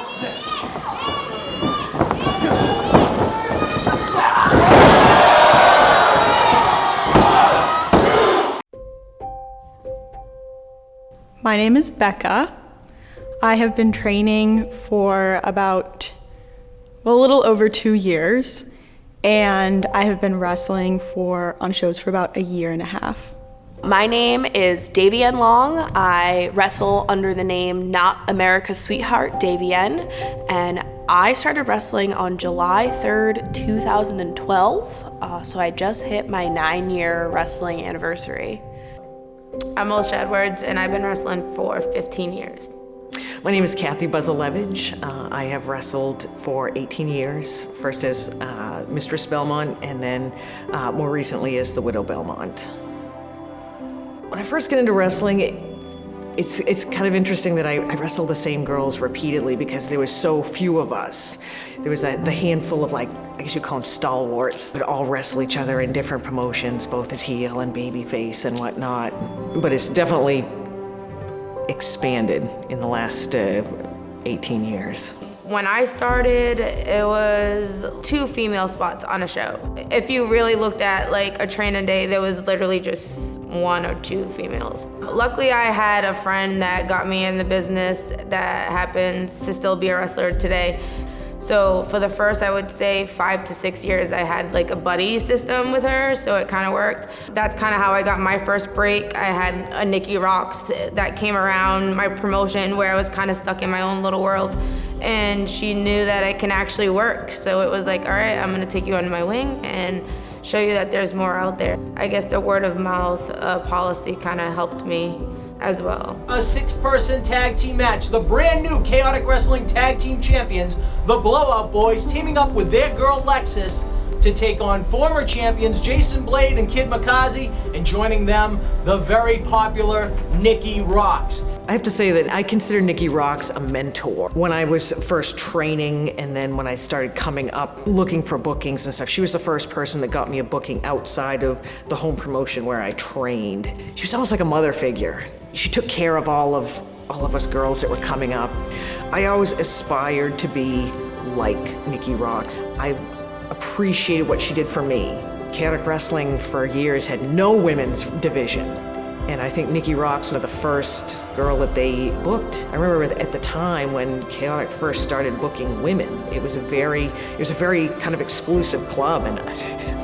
Watch this. My name is Becca. I have been training for about, a little over 2 years, and I have been wrestling on shows for about 1.5 years. My name is Davienne Long. I wrestle under the name Not America's Sweetheart, Davienne, and I started wrestling on July 3rd, 2012, so I just hit my 9-year wrestling anniversary. I'm Alisha Edwards, and I've been wrestling for 15 years. My name is Kathy Buzzalevich. I have wrestled for 18 years, first as Mistress Belmont, and then more recently as the Widow Belmont. When I first get into wrestling, it's kind of interesting that I wrestled the same girls repeatedly because there was so few of us. There was the handful of, like, I guess you'd call them stalwarts that all wrestle each other in different promotions, both as heel and babyface and whatnot. But it's definitely expanded in the last 18 years. When I started, it was 2 female spots on a show. If you really looked at like a training day, there was literally just 1 or 2 females. Luckily, I had a friend that got me in the business that happens to still be a wrestler today. So for the first, I would say 5 to 6 years, I had like a buddy system with her, so it kind of worked. That's kind of how I got my first break. I had a Nikki Roxx that came around my promotion where I was kind of stuck in my own little world, and she knew that it can actually work. So it was like, all right, I'm gonna take you under my wing and show you that there's more out there. I guess the word of mouth policy kind of helped me as well. A 6-person tag team match. The brand new Chaotic Wrestling Tag Team Champions, the Blowout Boys, teaming up with their girl Lexus to take on former champions Jason Blade and Kid Makazi, and joining them, the very popular Nikki Roxx. I have to say that I consider Nikki Roxx a mentor. When I was first training and then when I started coming up looking for bookings and stuff, she was the first person that got me a booking outside of the home promotion where I trained. She was almost like a mother figure. She took care of all of us girls that were coming up. I always aspired to be like Nikki Roxx. I appreciated what she did for me. Chaotic Wrestling for years had no women's division. And I think Nikki Roxx was the first girl that they booked. I remember at the time when Chaotic first started booking women, it was a very kind of exclusive club, and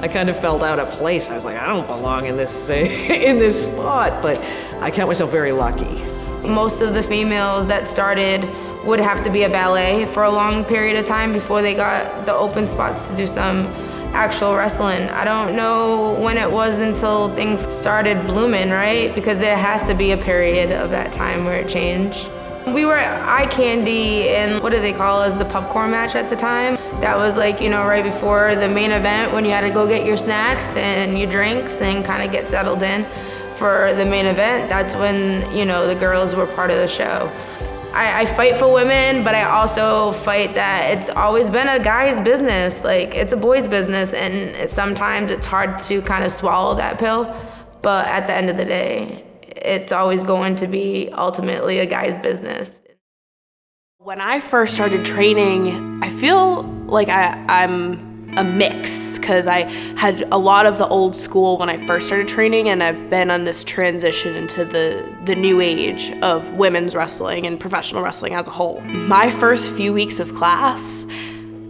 I kind of felt out of place. I was like, I don't belong in this in this spot, but I count myself very lucky. Most of the females that started would have to be a ballet for a long period of time before they got the open spots to do some actual wrestling. I don't know when it was until things started blooming, right? Because there has to be a period of that time where it changed. We were eye candy in, what do they call us, the popcorn match at the time. That was like, right before the main event when you had to go get your snacks and your drinks and kind of get settled in for the main event. That's when, the girls were part of the show. I fight for women, but I also fight that it's always been a guy's business. Like, it's a boy's business, and sometimes it's hard to kind of swallow that pill. But at the end of the day, it's always going to be ultimately a guy's business. When I first started training, I feel like I'm a mix, because I had a lot of the old school when I first started training, and I've been on this transition into the new age of women's wrestling and professional wrestling as a whole. My first few weeks of class,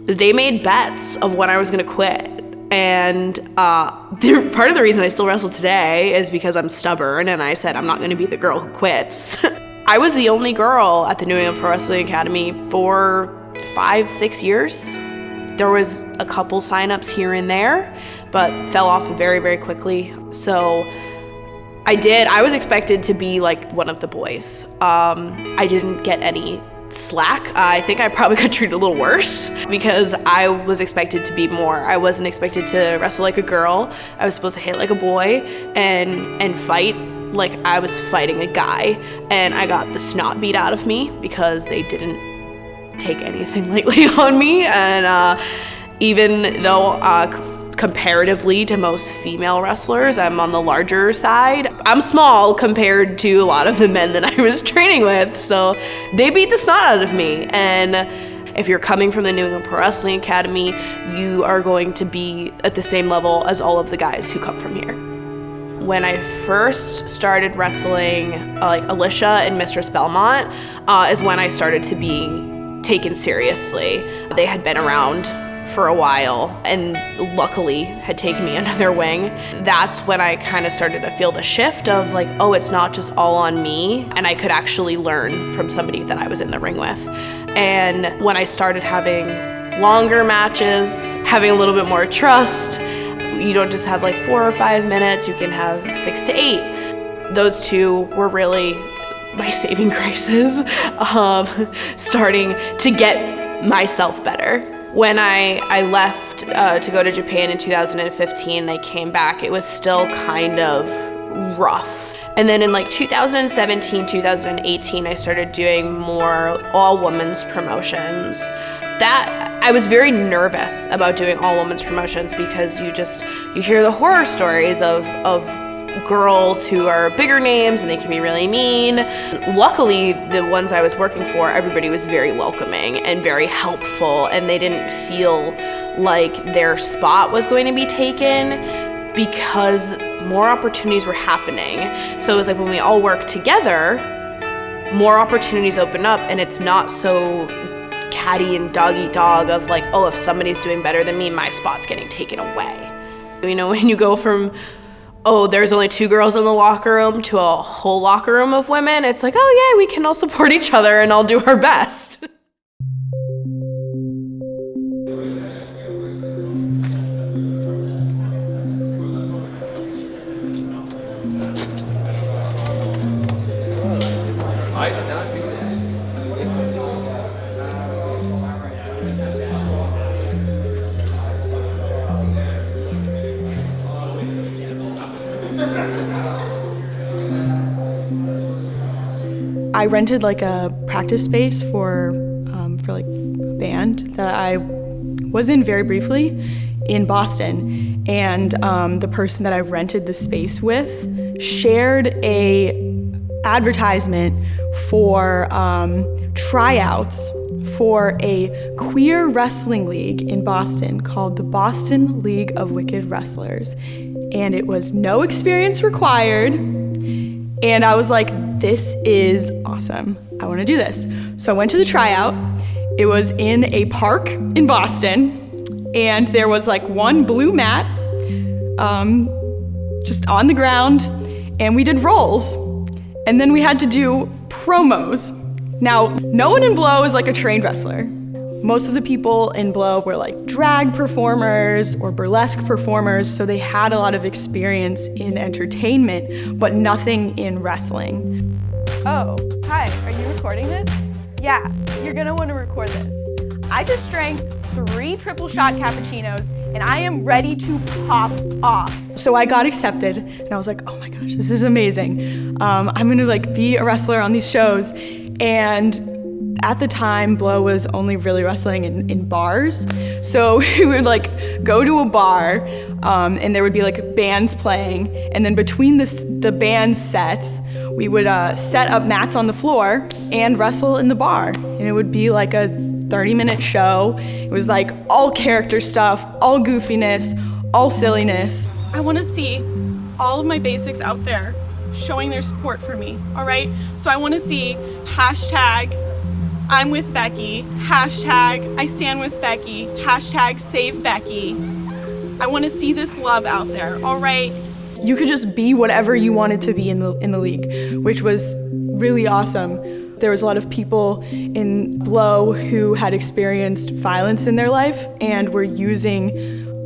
they made bets of when I was gonna quit. And part of the reason I still wrestle today is because I'm stubborn, and I said I'm not gonna be the girl who quits. I was the only girl at the New England Pro Wrestling Academy for 5-6 years. There was a couple signups here and there, but fell off very, very quickly. So I was expected to be like one of the boys. I didn't get any slack. I think I probably got treated a little worse because I was expected to be more. I wasn't expected to wrestle like a girl. I was supposed to hit like a boy and fight like I was fighting a guy. And I got the snot beat out of me because they didn't take anything lightly on me. And even though comparatively to most female wrestlers, I'm on the larger side. I'm small compared to a lot of the men that I was training with, so they beat the snot out of me. And if you're coming from the New England Pro Wrestling Academy, you are going to be at the same level as all of the guys who come from here. When I first started wrestling, like Alisha and Mistress Belmont, is when I started to be taken seriously. They had been around for a while and luckily had taken me under their wing. That's when I kind of started to feel the shift of like, oh, it's not just all on me, and I could actually learn from somebody that I was in the ring with. And when I started having longer matches, having a little bit more trust, you don't just have like 4 or 5 minutes, you can have 6 to 8. Those two were really my saving graces of starting to get myself better. When I left to go to Japan in 2015, I came back, it was still kind of rough. And then in like 2017, 2018, I started doing more all-women's promotions. That I was very nervous about doing all-women's promotions because you hear the horror stories of girls who are bigger names and they can be really mean. Luckily, the ones I was working for, everybody was very welcoming and very helpful, and they didn't feel like their spot was going to be taken because more opportunities were happening. So it was like when we all work together, more opportunities open up, and it's not so catty and dog-eat-dog of like, oh, if somebody's doing better than me, my spot's getting taken away. You know, when you go from, oh, there's only 2 girls in the locker room to a whole locker room of women, it's like, oh yeah, we can all support each other and all do our best. I did not do that. I rented like a practice space for like a band that I was in very briefly in Boston, and the person that I rented the space with shared a advertisement for tryouts for a queer wrestling league in Boston called the Boston League of Wicked Wrestlers, and it was no experience required. And I was like, this is awesome. I want to do this. So I went to the tryout. It was in a park in Boston, and there was like one blue mat just on the ground, and we did rolls. And then we had to do promos. Now, no one in B.L.O.W. is like a trained wrestler. Most of the people in B.L.O.W. were like drag performers or burlesque performers, so they had a lot of experience in entertainment, but nothing in wrestling. Oh, hi, are you recording this? Yeah, you're gonna wanna record this. I just drank 3 triple shot cappuccinos and I am ready to pop off. So I got accepted and I was like, oh my gosh, this is amazing. I'm gonna like be a wrestler on these shows. And at the time, B.L.O.W. was only really wrestling in bars. So we would like go to a bar and there would be like bands playing. And then between the band sets, we would set up mats on the floor and wrestle in the bar. And it would be like a 30-minute show. It was like all character stuff, all goofiness, all silliness. I wanna see all of my basics out there showing their support for me, all right? So I wanna see hashtag I'm with Becky, hashtag I stand with Becky, hashtag save Becky. I want to see this love out there, all right? You could just be whatever you wanted to be in the league, which was really awesome. There was a lot of people in B.L.O.W. who had experienced violence in their life and were using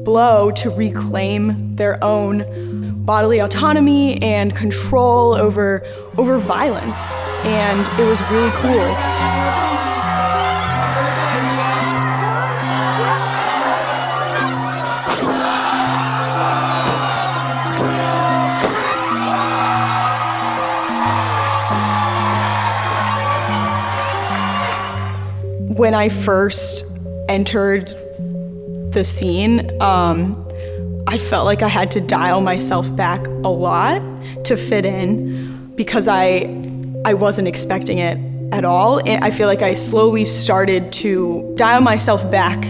B.L.O.W. to reclaim their own bodily autonomy and control over violence. And it was really cool. When I first entered the scene, I felt like I had to dial myself back a lot to fit in because I wasn't expecting it at all. And I feel like I slowly started to dial myself back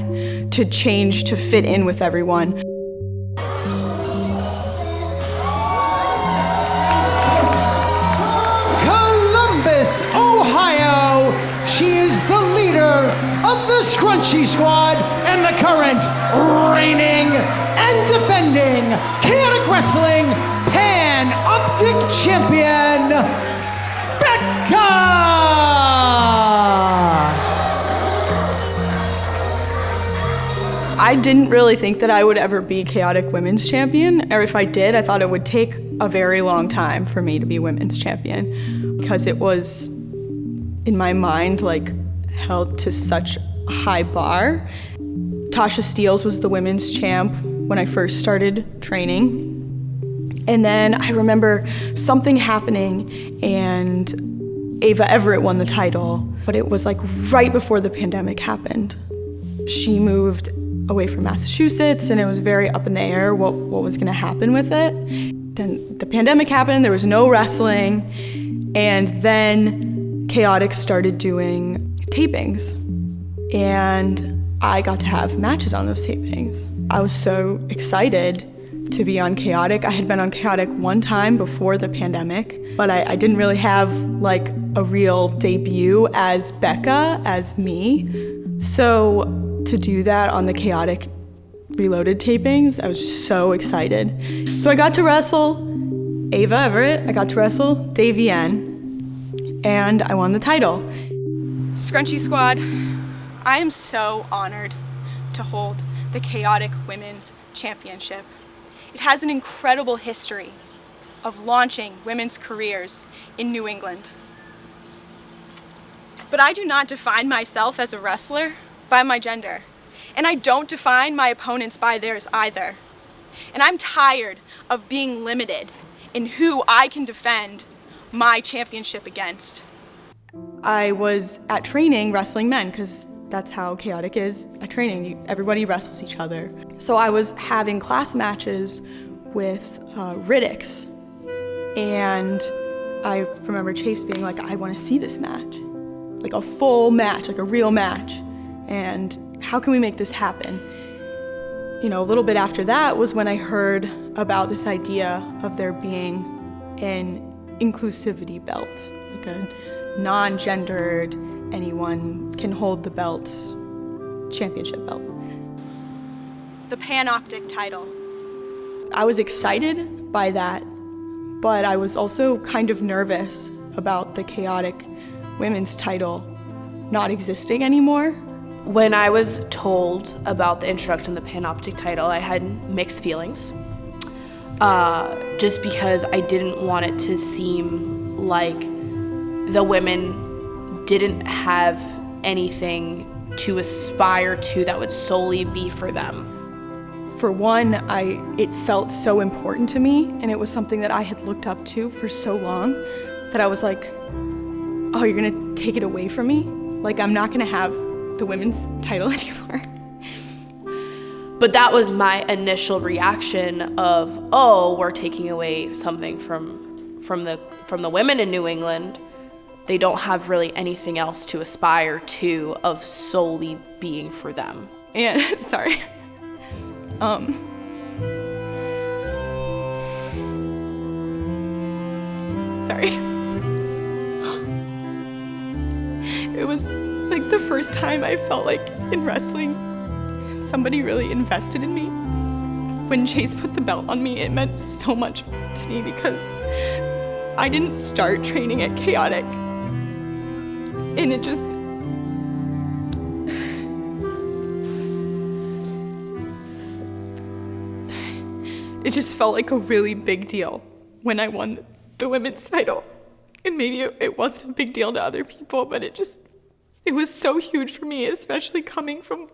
to change to fit in with everyone. Columbus, Ohio, she is the leader of the Scrunchy Squad and the current reigning and defending Chaotic Wrestling Pan-Optic Champion, Becca! I didn't really think that I would ever be Chaotic Women's Champion, or if I did, I thought it would take a very long time for me to be Women's Champion, because it was, in my mind, like, held to such a high bar. Tasha Steelz was the Women's Champ when I first started training. And then I remember something happening and Ava Everett won the title, but it was like right before the pandemic happened. She moved away from Massachusetts and it was very up in the air what was gonna happen with it. Then the pandemic happened, there was no wrestling, and then Chaotic started doing tapings. And I got to have matches on those tapings. I was so excited to be on Chaotic. I had been on Chaotic one time before the pandemic, but I didn't really have like a real debut as Becca, as me. So to do that on the Chaotic Reloaded tapings, I was just so excited. So I got to wrestle Ava Everett, I got to wrestle Davienne, and I won the title. Scrunchy Squad, I am so honored to hold the Chaotic Women's Championship. It has an incredible history of launching women's careers in New England. But I do not define myself as a wrestler by my gender, and I don't define my opponents by theirs either. And I'm tired of being limited in who I can defend my championship against. I was at training wrestling men, because that's how Chaotic is at training. Everybody wrestles each other. So I was having class matches with Riddicks, and I remember Chase being like, I want to see this match. Like a full match, like a real match. And how can we make this happen? You know, a little bit after that was when I heard about this idea of there being an inclusivity belt, like a non-gendered, anyone can hold the belt, championship belt. The Panoptic title. I was excited by that, but I was also kind of nervous about the Chaotic Women's title not existing anymore. When I was told about the introduction of the Panoptic title, I had mixed feelings. Just because I didn't want it to seem like the women didn't have anything to aspire to that would solely be for them. For one, it felt so important to me, and it was something that I had looked up to for so long that I was like, oh, you're gonna take it away from me? Like, I'm not gonna have the women's title anymore. But that was my initial reaction of, oh, we're taking away something from the women in New England. They don't have really anything else to aspire to of solely being for them. And, sorry. Sorry. It was like the first time I felt like in wrestling, somebody really invested in me. When Chase put the belt on me, it meant so much to me because I didn't start training at Chaotic. And it just, felt like a really big deal when I won the women's title. And maybe it wasn't a big deal to other people, but it was so huge for me, especially coming from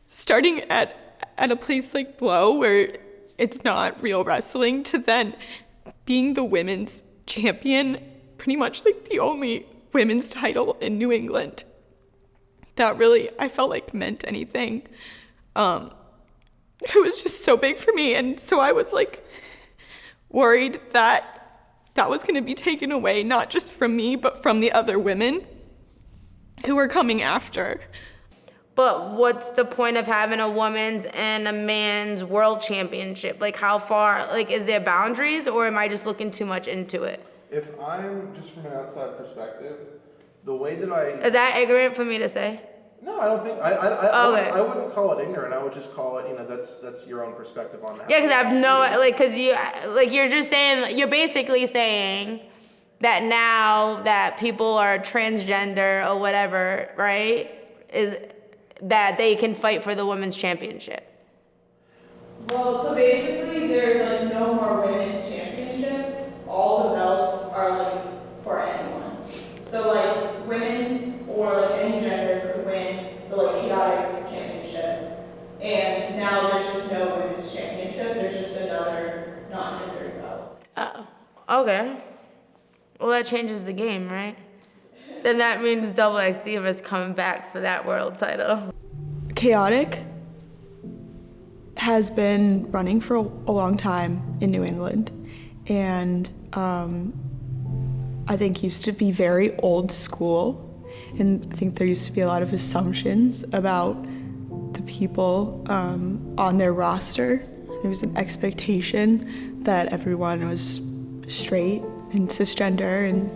starting at a place like B.L.O.W. where it's not real wrestling, to then being the women's champion, pretty much like the only women's title in New England that really, I felt like meant anything. it was just so big for me. And so I was like worried that that was going to be taken away, not just from me, but from the other women who were coming after. But what's the point of having a woman's and a man's world championship? Like, how far, like, is there boundaries, or am I just looking too much into it? If I'm just from an outside perspective, the way that I... Is that ignorant for me to say? No, I don't think... I wouldn't call it ignorant. I would just call it, that's your own perspective on that. Yeah, because I have no... Like, because you're just saying... You're basically saying that now that people are transgender or whatever, right, is that they can fight for the women's championship. Well, so basically there's like no more women's championship. All the belts are like for anyone. So like women or like any gender could win the like chaotic championship. And now there's just no women's championship. There's just another non-gendered belt. Oh, okay. Well, that changes the game, right? Then that means XX Diva is coming back for that world title. Chaotic has been running for a long time in New England, and I think used to be very old school, and I think there used to be a lot of assumptions about the people on their roster. There was an expectation that everyone was straight and cisgender and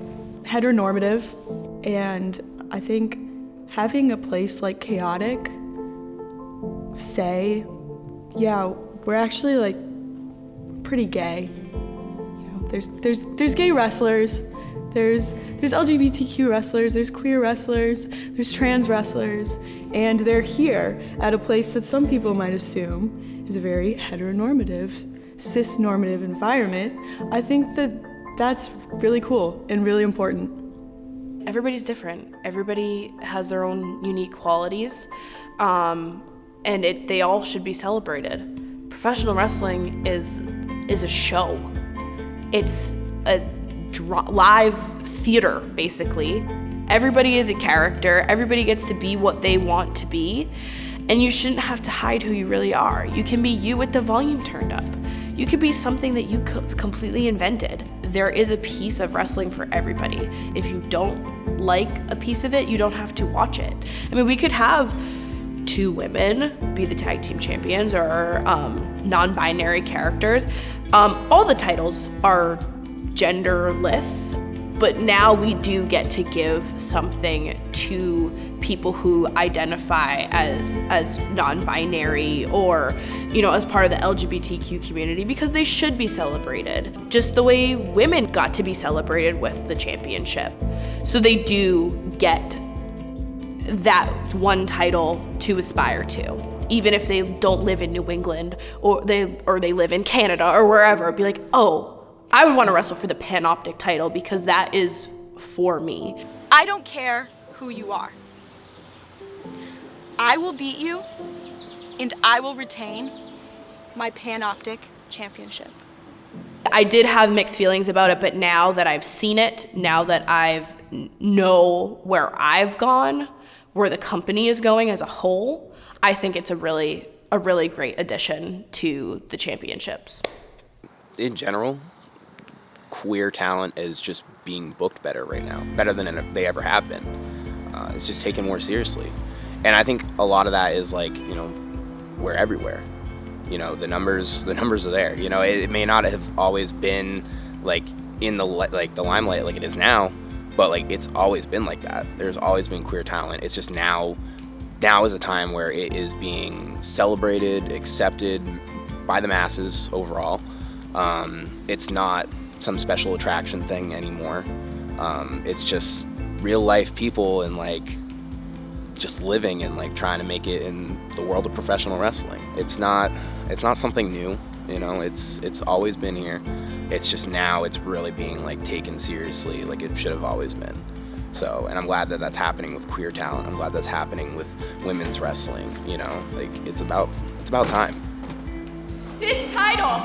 heteronormative, and I think having a place like Chaotic say, yeah, we're actually like pretty gay. You know, there's gay wrestlers, there's LGBTQ wrestlers, there's queer wrestlers, there's trans wrestlers, and they're here at a place that some people might assume is a very heteronormative, cis-normative environment. I think that that's really cool and really important. Everybody's different. Everybody has their own unique qualities, and they all should be celebrated. Professional wrestling is a show. It's a live theater, basically. Everybody is a character. Everybody gets to be what they want to be, and you shouldn't have to hide who you really are. You can be you with the volume turned up. You could be something that you completely invented. There is a piece of wrestling for everybody. If you don't like a piece of it, you don't have to watch it. I mean, we could have 2 women be the tag team champions, or non-binary characters. All the titles are genderless, but now we do get to give something to people who identify as non-binary, or, you know, as part of the LGBTQ community, because they should be celebrated just the way women got to be celebrated with the championship. So they do get that one title to aspire to, even if they don't live in New England, or they live in Canada or wherever. Be like, oh, I would want to wrestle for the Panoptic title because that is for me. I don't care who you are. I will beat you, and I will retain my Panoptic championship. I did have mixed feelings about it, but now that I've seen it, now that I've know where I've gone, where the company is going as a whole, I think it's a really great addition to the championships. In general, queer talent is just being booked better right now, better than they ever have been. It's just taken more seriously. And I think a lot of that is like, you know, we're everywhere. You know, the numbers are there. You know, it may not have always been like in the limelight like it is now, but like it's always been like that. There's always been queer talent. It's just now is a time where it is being celebrated, accepted by the masses overall. It's not some special attraction thing anymore. It's just real life people and like just living and like trying to make it in the world of professional wrestling. It's not something new, you know, it's always been here. It's just now it's really being like taken seriously like it should have always been. So, and I'm glad that that's happening with queer talent. I'm glad that's happening with women's wrestling, you know, like it's about time. This title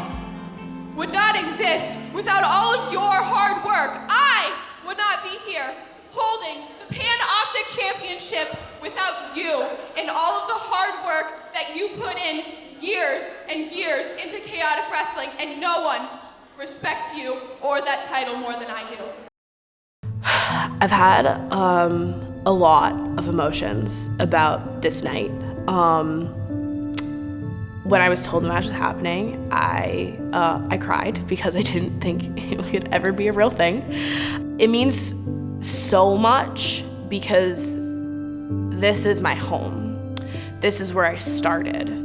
would not exist without all of your hard work. I would not be here holding the Panoptic Championship without you and all of the hard work that you put in years and years into chaotic wrestling, and no one respects you or that title more than I do. I've had a lot of emotions about this night. When I was told the match was happening, I cried because I didn't think it could ever be a real thing. It means so much because this is my home. This is where I started.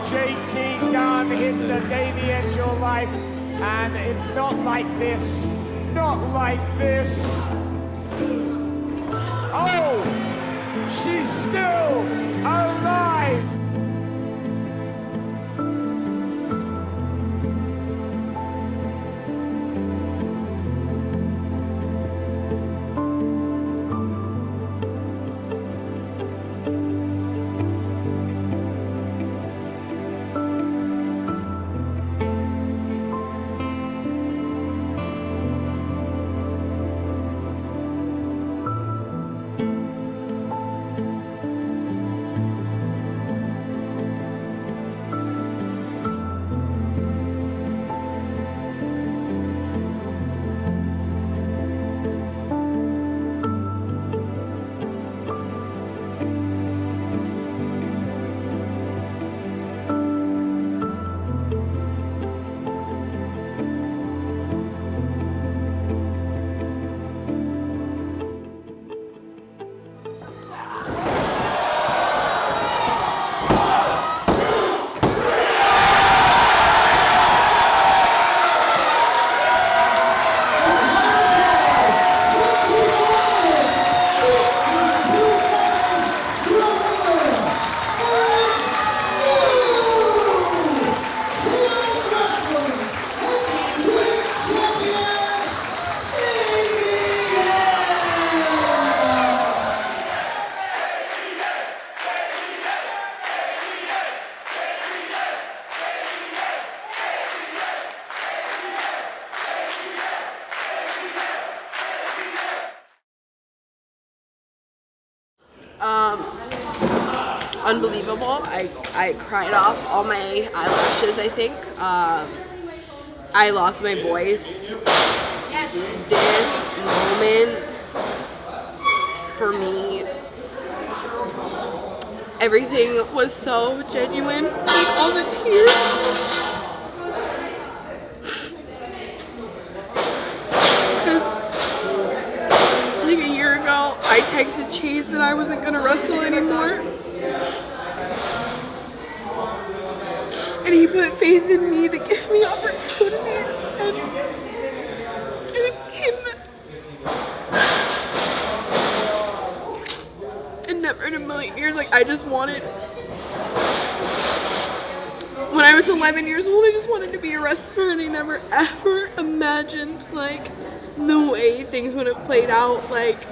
JT Gunn hits the Davienne your life, and if not like this, not like this. Oh, she's still alive. Unbelievable. I cried off all my eyelashes, I think. I lost my voice. This moment, for me, everything was so genuine. Like, all the tears. Because, like, a year ago, I texted Chase that I wasn't going to wrestle anymore. And he put faith in me to give me opportunities. And it became this. And never in a million years, like, I just wanted, when I was 11 years old, I just wanted to be a wrestler, and I never ever imagined, like, the way things would have played out. Like,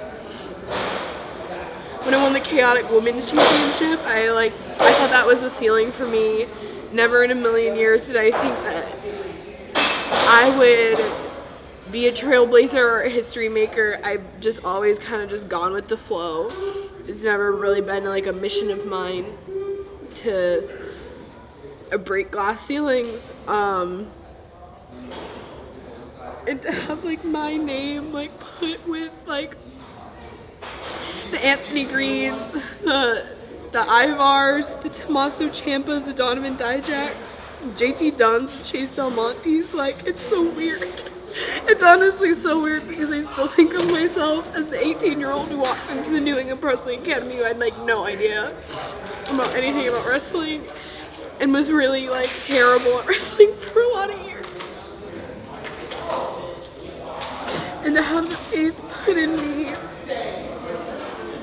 when I won the Chaotic Women's Championship, I thought that was the ceiling for me. Never in a million years did I think that I would be a trailblazer or a history maker. I've just always kind of just gone with the flow. It's never really been like a mission of mine to break glass ceilings. And to have like my name like put with like the Anthony Greens, the Ivars, the Tommaso Ciampas, the Donovan Dijaks, JT Duns, Chase Del Montes, like, it's so weird. It's honestly so weird because I still think of myself as the 18-year-old who walked into the New England Wrestling Academy who had like no idea about anything about wrestling and was really like terrible at wrestling for a lot of years. And to have the faith put in me,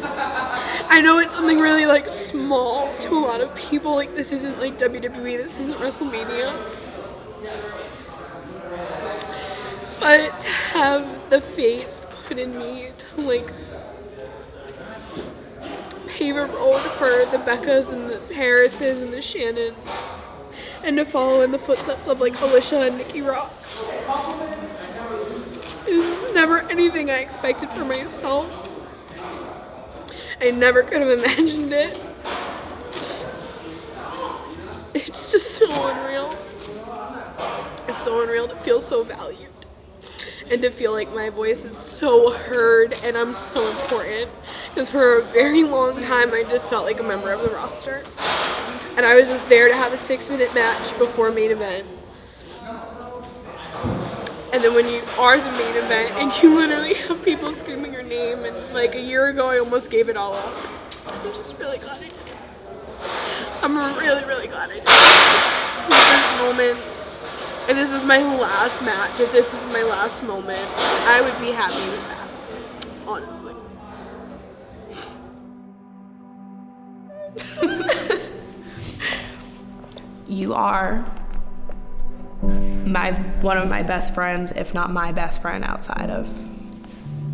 I know it's something really like small to a lot of people, like this isn't like WWE, this isn't WrestleMania. But to have the faith put in me to like pave a road for the Beccas and the Harrises and the Shannons and to follow in the footsteps of like Alisha and Nikki Roxx. This is never anything I expected for myself. I never could have imagined it. It's just so unreal. It's so unreal to feel so valued and to feel like my voice is so heard and I'm so important. Because for a very long time I just felt like a member of the roster. And I was just there to have a 6-minute match before main event. And then when you are the main event and you literally have people screaming your name, and like a year ago I almost gave it all up. I'm just really glad I did. I'm really, really glad I did. This moment, if this is my last match, if this is my last moment, I would be happy with that, honestly. You are one of my best friends, if not my best friend outside of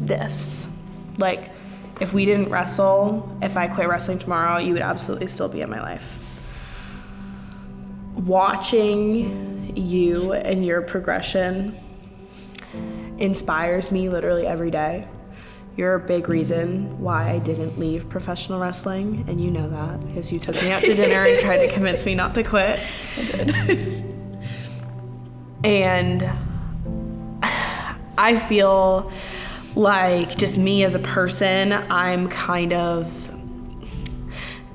this. Like, if we didn't wrestle, if I quit wrestling tomorrow, you would absolutely still be in my life. Watching you and your progression inspires me literally every day. You're a big reason why I didn't leave professional wrestling, and you know that because you took me out to dinner and tried to convince me not to quit. I did. And I feel like just me as a person, I'm kind of,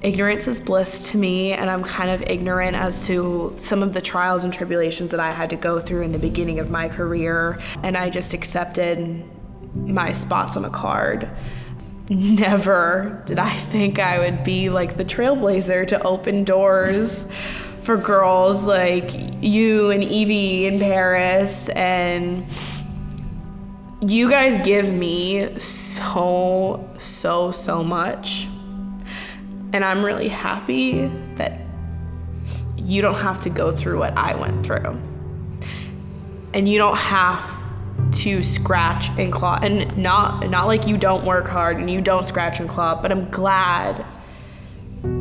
ignorance is bliss to me, and I'm kind of ignorant as to some of the trials and tribulations that I had to go through in the beginning of my career, and I just accepted my spots on a card. Never did I think I would be like the trailblazer to open doors for girls like you and Evie and Paris, and you guys give me so much, and I'm really happy that you don't have to go through what I went through, and you don't have to scratch and claw, and not like you don't work hard and you don't scratch and claw, but I'm glad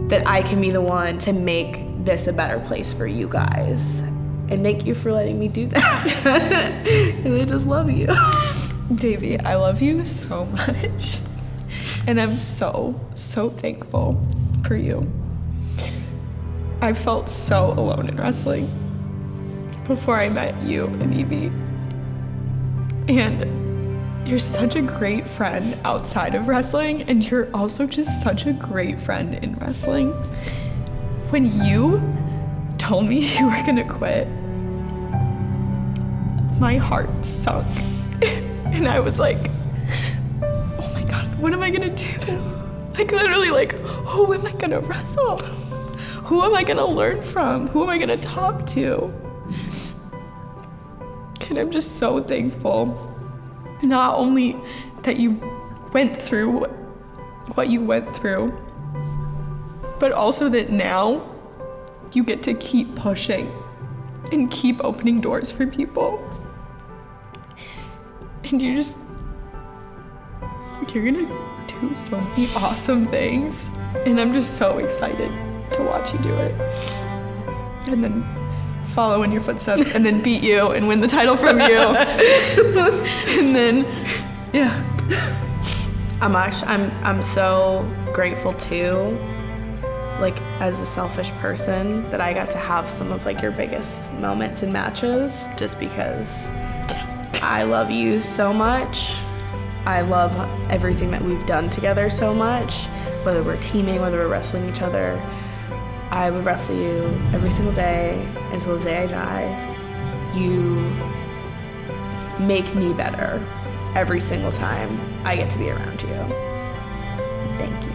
that I can be the one to make this a better place for you guys. And thank you for letting me do that. And I just love you. Davey, I love you so much. And I'm so thankful for you. I felt so alone in wrestling before I met you and Evie. And you're such a great friend outside of wrestling, and you're also just such a great friend in wrestling. When you told me you were gonna quit, my heart sunk. And I was like, oh my God, what am I gonna do? Like literally like, who am I gonna wrestle? Who am I gonna learn from? Who am I gonna talk to? And I'm just so thankful, not only that you went through what you went through, but also that now you get to keep pushing and keep opening doors for people. And you're gonna do so many awesome things. And I'm just so excited to watch you do it. And then follow in your footsteps and then beat you and win the title from you. And then, yeah. I'm so grateful too, like as a selfish person, that I got to have some of like your biggest moments in matches, just because I love you so much. I love everything that we've done together so much, whether we're teaming, whether we're wrestling each other. I would wrestle you every single day until the day I die. You make me better every single time I get to be around you. Thank you.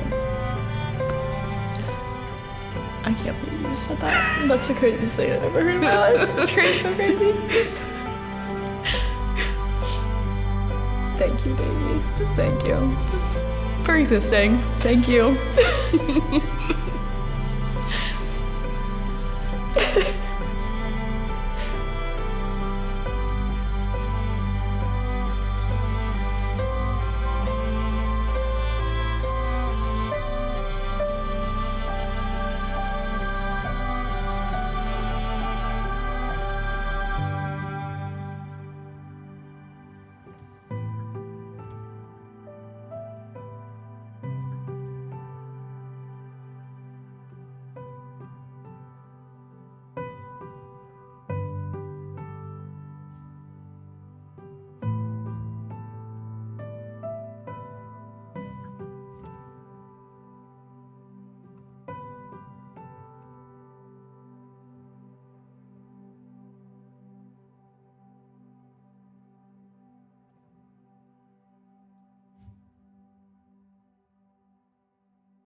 I can't believe you just said that. That's the craziest thing I've ever heard in my life. It's crazy, so crazy. Thank you, Davey. Just thank you. Just for existing. Thank you.